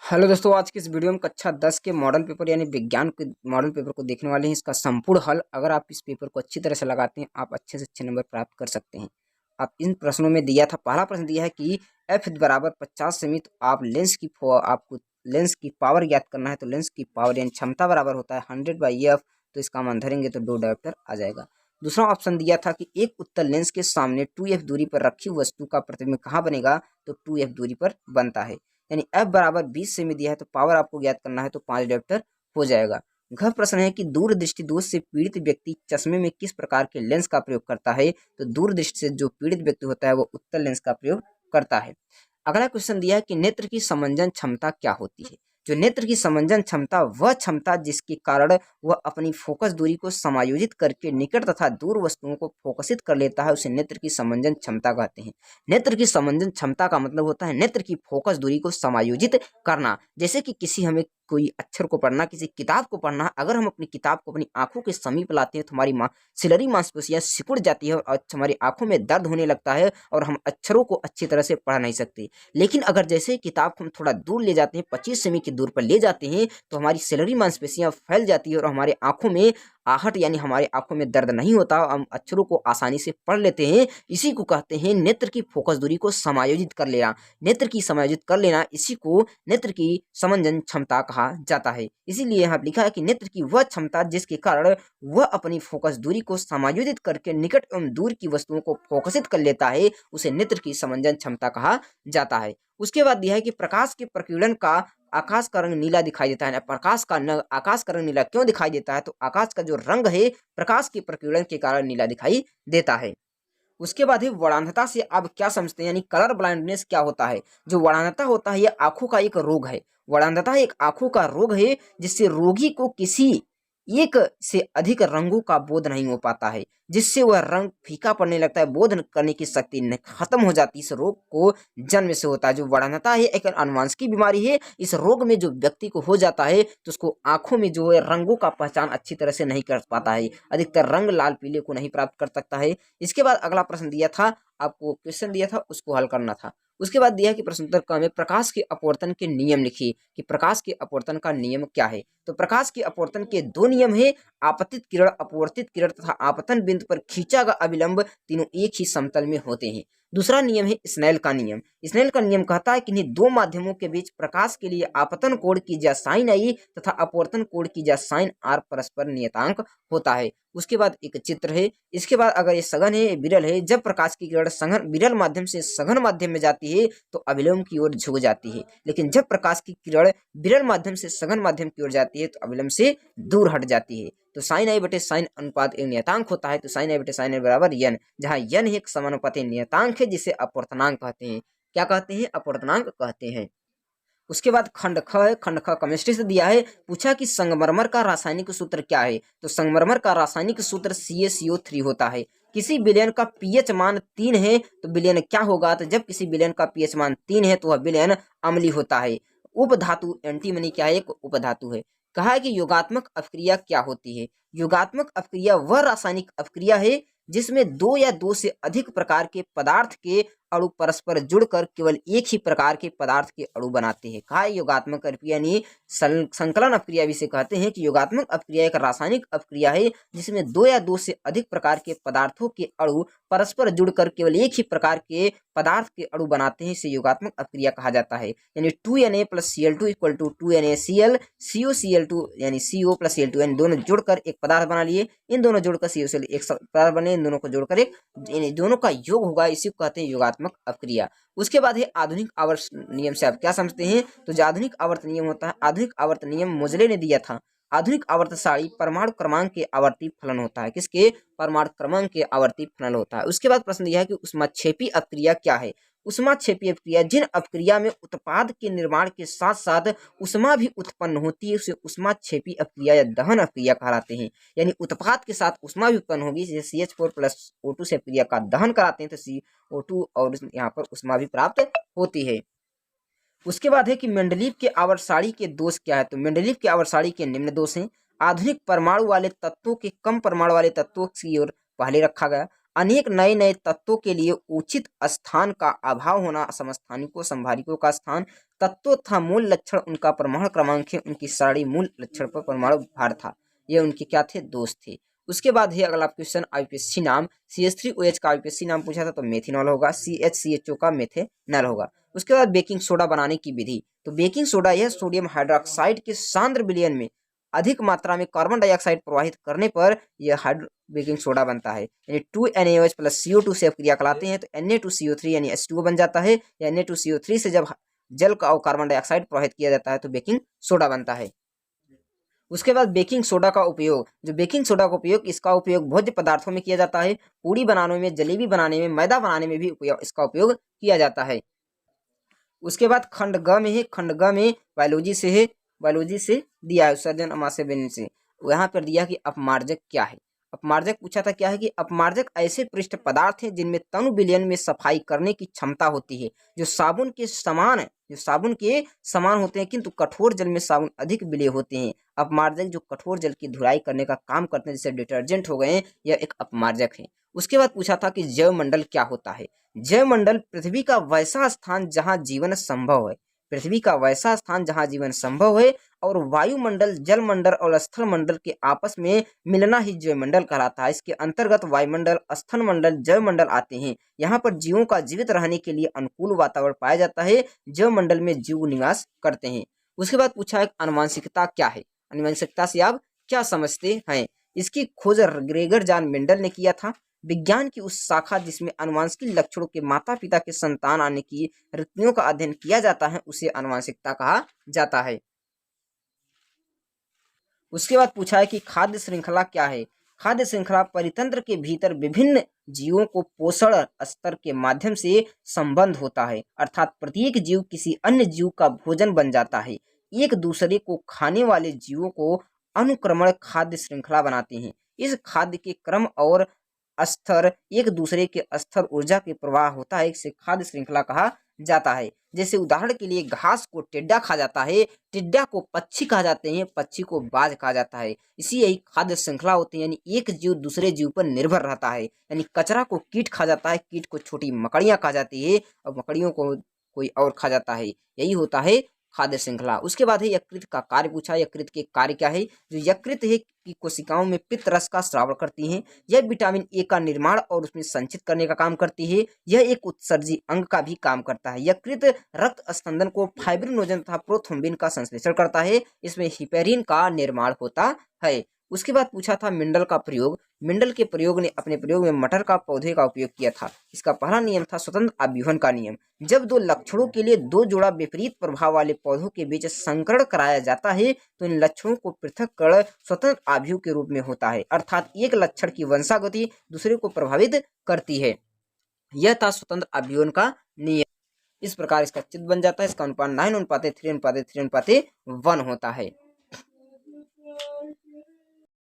Hello दोस्तों, आज की इस वीडियो में कक्षा 10 के मॉडल पेपर यानी विज्ञान के मॉडल पेपर को देखने वाले हैं। इसका संपूर्ण हल अगर आप इस पेपर को अच्छी तरह से लगाते हैं, आप अच्छे से अच्छे नंबर प्राप्त कर सकते हैं। आप इन प्रश्नों में दिया था, पहला प्रश्न दिया है कि f बराबर 50 सेमी, तो आप आपको लेंस की पावर ज्ञात करना है। तो लेंस की पावर यानी क्षमता बराबर होता है 100/f। तो इसका मान धरेंगे तो 2 डायोप्टर आ जाएगा। दूसरा ऑप्शन दिया था कि एक उत्तल लेंस के सामने 2f दूरी पर रखी वस्तु का प्रतिबिंब कहाँ बनेगा, तो 2f दूरी पर बनता है। यानी f बराबर 20 सेमी दिया है, तो पावर आपको ज्ञात करना है, तो 5 डायोप्टर हो जाएगा। घ प्रश्न है कि दूर दृष्टि दोष से पीड़ित व्यक्ति चश्मे में किस प्रकार के लेंस का प्रयोग करता है। तो दूर दृष्टि से जो पीड़ित व्यक्ति होता है वो उत्तल लेंस का प्रयोग करता है। अगला क्वेश्चन दिया है कि नेत्र की समंजन क्षमता क्या होती है। जो नेत्र की समंजन क्षमता वह क्षमता जिसके कारण वह अपनी फोकस दूरी को समायोजित करके निकट तथा दूर वस्तुओं को फोकसित कर लेता है, उसे नेत्र की समंजन क्षमता कहते हैं। नेत्र की समंजन क्षमता का मतलब होता है नेत्र की फोकस दूरी को समायोजित करना। जैसे कि किसी हमें कोई अक्षर को पढ़ना, किसी किताब को पढ़ना, अगर हम अपनी किताब को अपनी आंखों के समीप लाते हैं तो हमारी सिलरी मांसपेशियां सिकुड़ जाती है और हमारी आंखों में दर्द होने लगता है और हम अक्षरों को अच्छी तरह से पढ़ नहीं सकते। लेकिन अगर जैसे किताब को हम थोड़ा दूर ले जाते हैं, 25 सेमी की दूर पर ले जाते हैं, तो हमारी सिलरी मांसपेशियां फैल जाती है और हमारे आंखों में आहट यानी हमारे आंखों में दर्द नहीं होता, हम अक्षरों को आसानी से पढ़ लेते हैं। इसी को कहते हैं नेत्र की फोकस दूरी को समायोजित कर लेना। नेत्र की समायोजित कर लेना, इसी को नेत्र की समंजन क्षमता कहा जाता है। इसीलिए यहाँ लिखा है कि नेत्र की वह क्षमता जिसके कारण वह अपनी फोकस दूरी को समायोजित करके निकट एवं दूर की वस्तुओं को फोकसित कर लेता है, उसे नेत्र की समंजन क्षमता कहा जाता है। उसके बाद दिया है कि प्रकाश के प्रकीर्णन का आकाश का रंग नीला दिखाई देता है। आकाश का रंग नीला क्यों दिखाई देता है, तो आकाश का जो रंग है प्रकाश के प्रकीर्णन के कारण नीला दिखाई देता है। उसके बाद है वर्णांधता से आप क्या समझते हैं, यानी कलर ब्लाइंडनेस क्या होता है। जो वर्णांधता होता है यह आंखों का एक रोग है। वर्णांधता एक आंखों का रोग है जिससे रोगी को किसी एक से अधिक रंगों का बोध नहीं हो पाता है, जिससे वह रंग फीका पड़ने लगता है, बोध करने की शक्ति खत्म हो जाती है। इस रोग को जन्म से होता है। जो वर्णांधता है एक अनुवांशिक बीमारी है। इस रोग में जो व्यक्ति को हो जाता है तो उसको आंखों में जो है रंगों का पहचान अच्छी तरह से नहीं कर पाता है, अधिकतर रंग लाल पीले को नहीं प्राप्त कर सकता है। इसके बाद अगला प्रश्न दिया था, आपको क्वेश्चन दिया था उसको हल करना था। उसके बाद दिया कि प्रश्न उत्तर क में प्रकाश के अपवर्तन के नियम लिखिए कि प्रकाश के अपवर्तन का नियम क्या है। तो प्रकाश के अपवर्तन के 2 नियम है, आपतित किरण, अपवर्तित किरण तथा आपतन बिंदु पर खींचा गया अभिलंब, तीनों एक ही समतल में होते हैं। दूसरा नियम है स्नेल का नियम। स्नेल का नियम कहता है कि इन्हीं 2 माध्यमों के बीच प्रकाश के लिए आपतन कोण की जा साइन आई तथा अपवर्तन कोण की जा साइन आर परस्पर नियतांक होता है। उसके बाद एक चित्र है। इसके बाद अगर ये सघन है, विरल है, जब प्रकाश की किरण सघन विरल माध्यम से सघन माध्यम में जाती है तो अभिलंब की ओर झुक जाती है, लेकिन जब प्रकाश की किरण विरल माध्यम से सघन माध्यम की ओर जाती है तो अभिलंब से दूर हट जाती है। तो साइन आई बटे साइन अनुपात एक नियतांक होता है। तो साइन आई बटे साइन आई बराबर यन, जहाँ यन एक समानुपाती नियतांक है जिसे अपवर्तनांक कहते हैं। क्या कहते हैं? अपवर्तनांक कहते हैं। उसके बाद खंड ख है। खंड ख केमिस्ट्री से दिया है। पूछा कि संगमरमर का रासायनिक सूत्र क्या है। तो संगमरमर का रासायनिक सूत्र CaCO3 होता है। किसी विलयन का पीएच मान 3 है तो विलयन क्या होगा, तो जब किसी विलयन का पीएच मान 3 है तो वह विलयन अम्लीय होता है। उपधातु एंटीमनी क्या है? एक उपधातु है। कहा है कि योगात्मक अपक्रिया क्या होती है। योगात्मक अपक्रिया वह रासायनिक अपक्रिया है जिसमें 2 या 2 से अधिक प्रकार के पदार्थ के अणु परस्पर जुड़कर केवल एक ही प्रकार के पदार्थ के अणु बनाते हैं। कहा योगात्मक अपक्रिया यानी संकलन अपक्रिया भी से कहते हैं कि योगात्मक अपक्रिया एक रासायनिक अपक्रिया है जिसमें 2 या 2 से अधिक प्रकार के पदार्थों के अणु परस्पर जुड़कर केवल एक ही प्रकार के पदार्थ के अणु बनाते हैं। इसे योगात्मक अपक्रिया कहा जाता है। यानी 2Na + Cl2 = 2NaCl, COCl2 यानी CO + Cl2 यानी दोनों जुड़कर एक पदार्थ बना लिए। इन दोनों जोड़कर COCl एक पदार्थ बने, इन दोनों को जोड़कर एक दोनों का योग होगा, इसी को कहते हैं योगात्मक अपक्रिया। उसके बाद है आधुनिक आवर्त नियम से आप क्या समझते हैं। तो जो आधुनिक आवर्त नियम होता है, आधुनिक आवर्त नियम मोजले ने दिया था। आधुनिक आवर्त सारणी परमाणु क्रमांक के आवर्ती फलन होता है। किसके? परमाणु क्रमांक के आवर्ती फलन होता है। उसके बाद प्रश्न दिया है कि ऊष्माक्षेपी अपक्रिया क्या है। ऊष्माक्षेपी अपक्रिया जिन अपक्रिया में उत्पाद के निर्माण के साथ साथ ऊष्मा भी उत्पन्न होती है उसे ऊष्माक्षेपी अपक्रिया या दहन अपक्रिया कहलाते हैं। यानी उत्पाद के साथ ऊष्मा भी उत्पन्न होगी, जैसे CH4 + O2 से अपक्रिया का दहन कराते हैं तो CO2 और यहाँ पर ऊष्मा भी प्राप्त होती है। उसके बाद है कि मेंडलीव के आवर्त सारणी के दोष क्या है। तो मेंडलीव के आवर्त सारणी के निम्न दोष हैं। आधुनिक परमाणु वाले तत्वों के कम परमाणु वाले तत्वों की ओर पहले रखा गया। अनेक नए नए तत्वों के लिए उचित स्थान का अभाव होना, समस्थानिकों संभारिकों का स्थान, तत्व था मूल लक्षण उनका परमाणु क्रमांक है, उनकी सारी मूल लक्षण पर परमाणु भार था। ये उनके क्या थे? दोस्त थे। उसके बाद है अगला क्वेश्चन, आईपीएससी नाम। CH3OH का आईपीएससी नाम पूछा था तो मेथिनॉल होगा। CHCHO का मेथेनॉल होगा। उसके बाद बेकिंग सोडा बनाने की विधि, तो बेकिंग सोडा यह सोडियम हाइड्रोक्साइड के सांद्र विलयन में अधिक मात्रा में कार्बन डाइऑक्साइड प्रवाहित करने पर यह बेकिंग सोडा बनता है। यानी 2NaOH प्लस CO2 से अपक्रिया कराते हैं तो Na2CO3 यानी H2O बन जाता है। या Na2CO3 से जब जल का और कार्बन डाइऑक्साइड प्रवाहित किया जाता है तो बेकिंग सोडा बनता है। उसके बाद बेकिंग सोडा का उपयोग, जो बेकिंग सोडा का उपयोग, इसका उपयोग भोज्य पदार्थों में किया जाता है, पूड़ी बनाने में, जलेबी बनाने में, मैदा बनाने में भी इसका उपयोग किया जाता है। उसके बाद खंड ग में है, खंड ग में बायोलॉजी से है, बायोलॉजी से दिया है उत्सर्जन अमाशय बेनिन से। यहाँ पर दिया कि अपमार्जक क्या है। अपमार्जक पूछा था क्या है कि अपमार्जक ऐसे पृष्ठ पदार्थ हैं जिनमें तनु विलयन में सफाई करने की क्षमता होती है, जो साबुन के समान है, जो साबुन के समान होते हैं किंतु कठोर जल में साबुन अधिक विलेय होते हैं। अपमार्जक जो कठोर जल की धुलाई करने का काम करते हैं, जैसे डिटर्जेंट हो गए, यह एक अपमार्जक है। उसके बाद पूछा था कि जैव मंडल क्या होता है। जैव मंडल पृथ्वी का वैसा स्थान जहां जीवन संभव है, पृथ्वी का वैसा स्थान जहां जीवन संभव है, और वायुमंडल, जल मंडल और स्थल मंडल के आपस में मिलना ही जैव मंडल कहलाता है। इसके अंतर्गत वायुमंडल, स्थल मंडल, जैव मंडल आते हैं। यहाँ पर जीवों का जीवित रहने के लिए अनुकूल वातावरण पाया जाता है, जैव मंडल में जीव निवास करते हैं। उसके बाद पूछा है आनुवंशिकता क्या है। आनुवंशिकता से आप क्या समझते हैं। इसकी खोज ग्रेगर जॉन मेंडल ने किया था। विज्ञान की उस शाखा जिसमें आनुवंशिक लक्षणों के माता पिता के संतान आने की रीतियों का अध्ययन किया जाता है, उसे आनुवंशिकता कहा जाता है। उसके बाद पूछा है कि खाद्य श्रृंखला क्या है। खाद्य श्रृंखला परितंत्र के भीतर विभिन्न जीवों को पोषण स्तर के माध्यम से संबंध होता है, अर्थात प्रत्येक जीव किसी अन्य जीव का भोजन बन जाता है। एक दूसरे को खाने वाले जीवों को अनुक्रमण खाद्य श्रृंखला बनाते हैं। इस खाद्य के क्रम और स्तर एक दूसरे के स्तर ऊर्जा के प्रवाह होता है, इसे खाद्य श्रृंखला कहा जाता है। जैसे उदाहरण के लिए घास को टिड्डा खा जाता है, टिड्डा को पक्षी कहा जाते हैं, पक्षी को बाज कहा जाता है। इसी यही खाद्य श्रृंखला होती है, यानी एक जीव दूसरे जीव पर निर्भर रहता है। यानी कचरा को कीट खा जाता है, कीट को छोटी मकड़ियां खा जाती है और मकड़ियों को कोई और खा जाता है। यही होता है खाद्य श्रृंखला। उसके बाद है यकृत का कार्य पूछा। यकृत के कार्य क्या है। जो यकृत है कि कोशिकाओं में पित्त रस का स्राव करती हैं। यह विटामिन ए का निर्माण और उसमें संचित करने का काम करती है। यह एक उत्सर्जी अंग का भी काम करता है। यकृत रक्त स्पंदन को फाइब्रिनोजन तथा प्रोथ्रोम्बिन का संश्लेषण करता है। इसमें हिपेरिन का निर्माण होता है। उसके बाद पूछा था मिंडल का प्रयोग। मिंडल के प्रयोग ने अपने प्रयोग में मटर का पौधे का उपयोग किया था। इसका पहला नियम था स्वतंत्र अभ्यूहन का नियम। जब दो लक्षणों के लिए दो जोड़ा विपरीत प्रभाव वाले पौधों के बीच संकरण कराया जाता है तो इन लक्षणों को पृथक कर स्वतंत्र अभ्यूह के रूप में होता है, अर्थात एक लक्षण की वंशागति दूसरे को प्रभावित करती है। यह था स्वतंत्र अभ्यूहन का नियम। इस प्रकार इसका चित्र बन जाता है। इसका अनुपात 9:3:3:3:1 होता है।